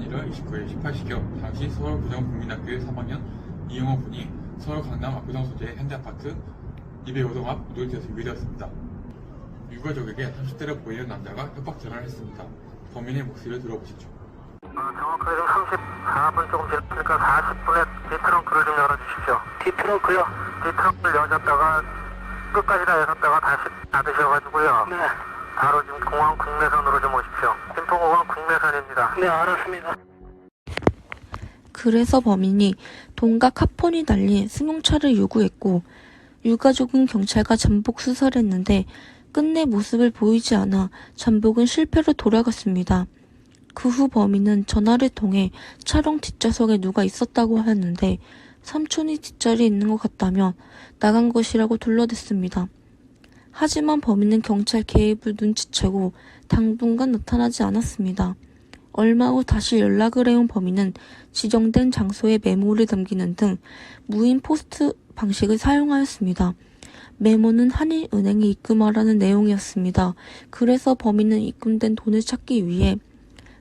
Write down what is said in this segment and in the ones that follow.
1월 29일 18시경 당시 서울 부정국민학교의 3학년 이영호 군이 서울 강남 압구정 소재의 현대아파트 205동 앞 노들길에서 유기되었습니다. 유가족에게 30대로 보이는 남자가 협박 전화를 했습니다. 범인의 목소리를 들어보시죠. 정확하게 지금 34분 조금 지났으니까 40분에 뒤트렁크를 좀 열어주십시오. 뒤트렁크요? 뒤트렁크를 여셨다가 끝까지 다 여셨다가 다시 닫으셔가지고요. 네. 바로 지금 공항 국내선으로 좀 오십시오. 김포공항 국내선입니다. 네, 알았습니다. 그래서 범인이 동각 카폰이 달린 승용차를 요구했고 유가족은 경찰과 잠복 수사를 했는데 끝내 모습을 보이지 않아 잠복은 실패로 돌아갔습니다. 그 후 범인은 전화를 통해 차량 뒷좌석에 누가 있었다고 하였는데 삼촌이 뒷자리에 있는 것 같다며 나간 것이라고 둘러댔습니다. 하지만 범인은 경찰 개입을 눈치채고 당분간 나타나지 않았습니다. 얼마 후 다시 연락을 해온 범인은 지정된 장소에 메모를 남기는 등 무인 포스트 방식을 사용하였습니다. 메모는 한일은행에 입금하라는 내용이었습니다. 그래서 범인은 입금된 돈을 찾기 위해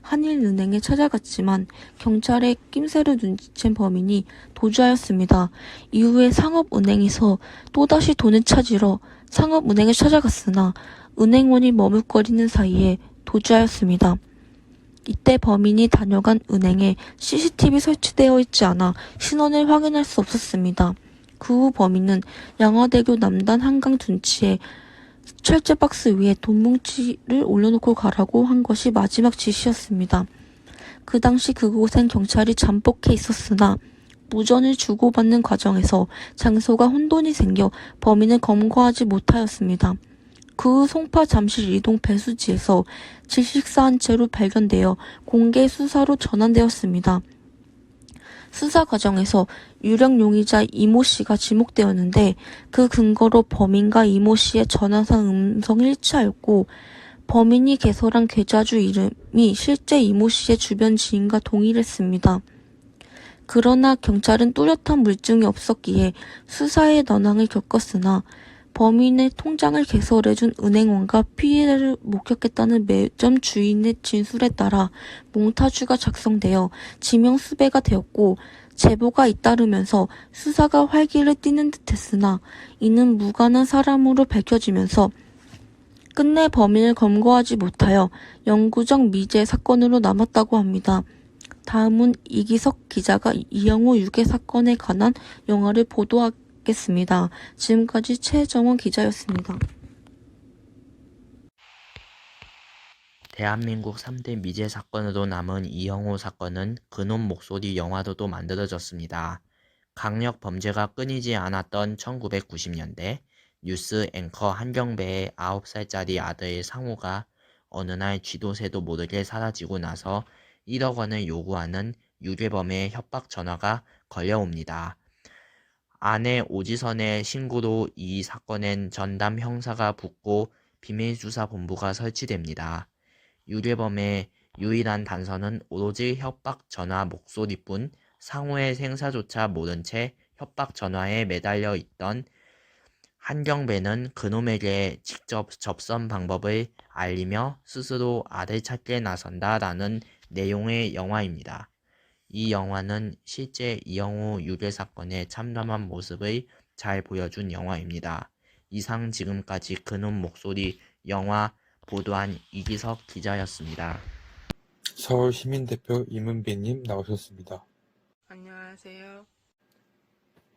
한일은행에 찾아갔지만 경찰의 낌새를 눈치챈 범인이 도주하였습니다. 이후에 상업은행에서 또다시 돈을 찾으러 상업은행을 찾아갔으나 은행원이 머뭇거리는 사이에 도주하였습니다. 이때 범인이 다녀간 은행에 CCTV 설치되어 있지 않아 신원을 확인할 수 없었습니다. 그 후 범인은 양화대교 남단 한강 둔치에 철제 박스 위에 돈 뭉치를 올려놓고 가라고 한 것이 마지막 지시였습니다. 그 당시 그곳엔 경찰이 잠복해 있었으나 무전을 주고받는 과정에서 장소가 혼돈이 생겨 범인을 검거하지 못하였습니다. 그 후 송파 잠실 이동 배수지에서 질식사한 채로 발견되어 공개 수사로 전환되었습니다. 수사 과정에서 유력 용의자 이모 씨가 지목되었는데 그 근거로 범인과 이모 씨의 전화상 음성이 일치하였고 범인이 개설한 계좌주 이름이 실제 이모 씨의 주변 지인과 동일했습니다. 그러나 경찰은 뚜렷한 물증이 없었기에 수사에 난항을 겪었으나 범인의 통장을 개설해준 은행원과 피해를 목격했다는 매점 주인의 진술에 따라 몽타주가 작성되어 지명수배가 되었고 제보가 잇따르면서 수사가 활기를 띠는 듯했으나 이는 무관한 사람으로 밝혀지면서 끝내 범인을 검거하지 못하여 영구적 미제 사건으로 남았다고 합니다. 다음은 이기석 기자가 이영호 유괴 사건에 관한 영화를 보도하겠습니다. 지금까지 최정원 기자였습니다. 대한민국 3대 미제 사건으로 남은 이영호 사건은 그놈 목소리 영화로도 만들어졌습니다. 강력 범죄가 끊이지 않았던 1990년대 뉴스 앵커 한경배의 9살짜리 아들 상호가 어느 날 쥐도 새도 모르게 사라지고 나서 1억 원을 요구하는 유괴범의 협박 전화가 걸려옵니다. 아내 오지선의 신고로 이 사건엔 전담 형사가 붙고 비밀수사본부가 설치됩니다. 유괴범의 유일한 단서는 오로지 협박 전화 목소리뿐 상호의 생사조차 모른 채 협박 전화에 매달려 있던 한경배는 그놈에게 직접 접선 방법을 알리며 스스로 아들 찾기에 나선다라는 내용의 영화입니다. 이 영화는 실제 이영호 유괴 사건의 참담한 모습을 잘 보여준 영화입니다. 이상 지금까지 그놈 목소리 영화 보도한 이기석 기자였습니다. 서울시민대표 이문빈님 나오셨습니다. 안녕하세요.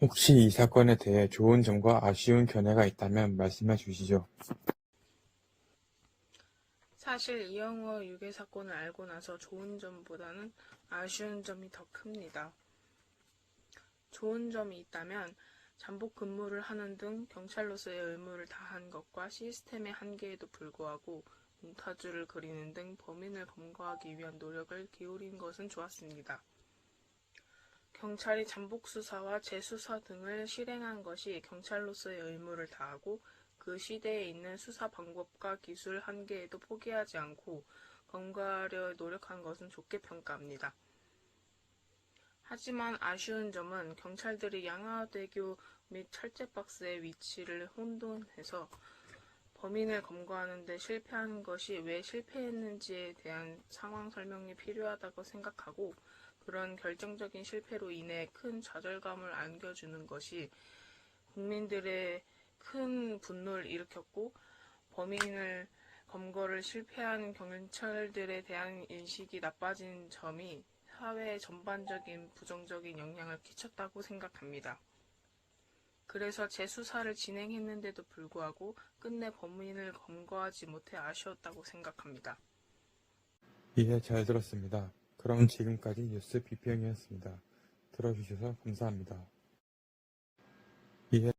혹시 이 사건에 대해 좋은 점과 아쉬운 견해가 있다면 말씀해 주시죠. 사실 이영호 유괴 사건을 알고 나서 좋은 점보다는 아쉬운 점이 더 큽니다. 좋은 점이 있다면 잠복 근무를 하는 등 경찰로서의 의무를 다한 것과 시스템의 한계에도 불구하고 몽타주를 그리는 등 범인을 검거하기 위한 노력을 기울인 것은 좋았습니다. 경찰이 잠복 수사와 재수사 등을 실행한 것이 경찰로서의 의무를 다하고 그 시대에 있는 수사 방법과 기술 한계에도 포기하지 않고 검거하려 노력한 것은 좋게 평가합니다. 하지만 아쉬운 점은 경찰들이 양화대교 및 철제박스의 위치를 혼돈해서 범인을 검거하는 데 실패한 것이 왜 실패했는지에 대한 상황 설명이 필요하다고 생각하고, 그런 결정적인 실패로 인해 큰 좌절감을 안겨주는 것이 국민들의 큰 분노를 일으켰고, 범인을 검거를 실패한 경찰들에 대한 인식이 나빠진 점이 사회에 전반적인 부정적인 영향을 끼쳤다고 생각합니다. 그래서 재수사를 진행했는데도 불구하고 끝내 범인을 검거하지 못해 아쉬웠다고 생각합니다. 이해 잘 들었습니다. 그럼 지금까지 뉴스 비평이었습니다. 들어주셔서 감사합니다. 이해